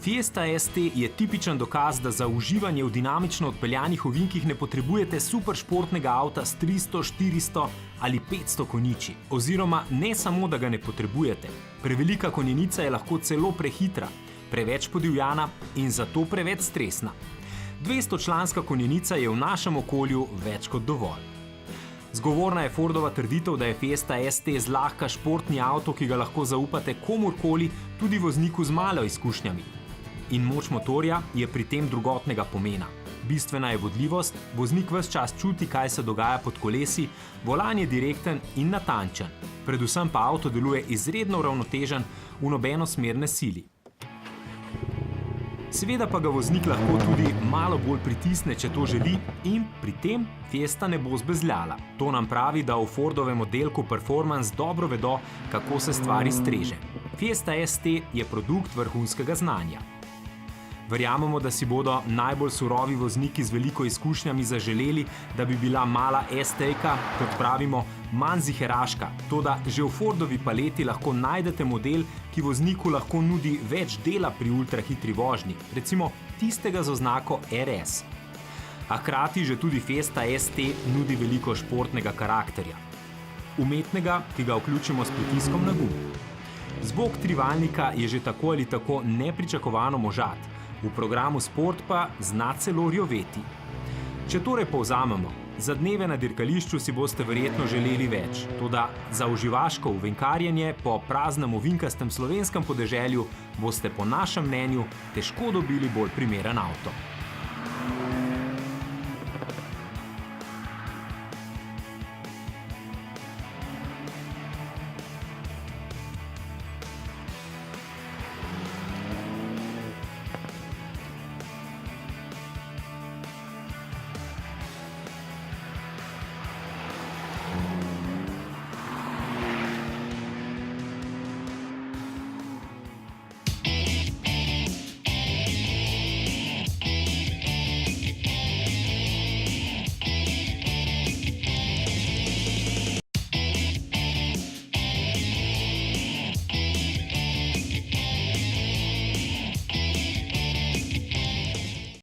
Fiesta ST je tipičen dokaz, da za uživanje v dinamično odpeljanih ovinkih ne potrebujete superšportnega avta s 300, 400 ali 500 konjiči. Oziroma ne samo, da ga ne potrebujete. Prevelika konjenica je lahko celo prehitra, preveč podivjana in zato preveč stresna. 200-članska konjenica je v našem okolju več kot dovolj. Zgovorna je Fordova trditev, da je Fiesta ST zlahka športni avto, ki ga lahko zaupate komurkoli, tudi vozniku z malo izkušnjami. In moč motorja je pri tem drugotnega pomena. Bistvena je vodljivost, voznik ves čas čuti, kaj se dogaja pod kolesi, volan je direkten in natančen. Predvsem pa avto deluje izredno uravnotežen, v nobeno smer ne sili. Seveda pa ga voznik lahko tudi malo bolj pritisne, če to želi, in pri tem Fiesta ne bo zbezljala. To nam pravi, da v Fordovem oddelku Performance dobro vedo, kako se stvari streže. Fiesta ST je produkt vrhunskega znanja. Verjamemo, da si bodo najbolj surovi vozniki z veliko izkušnjami zaželeli, da bi bila mala ST-ka, kot pravimo, manj ziheraška. Toda že v Fordovi paleti lahko najdete model, ki vozniku lahko nudi več dela pri ultrahitri vožnji, recimo tistega z oznako RS. A hkrati že tudi Fiesta ST nudi veliko športnega karakterja. Umetnega, ki ga vključimo s pritiskom na gumb. Zvok trivaljnika je že tako ali tako nepričakovano možat, v programu Sport pa zna celo rjoveti. Če torej povzamemo, za dneve na dirkališču si boste verjetno želeli več, toda za uživaško ovinkarjenje po praznem ovinkastem slovenskem podeželju boste po našem mnenju težko dobili bolj primeren avto.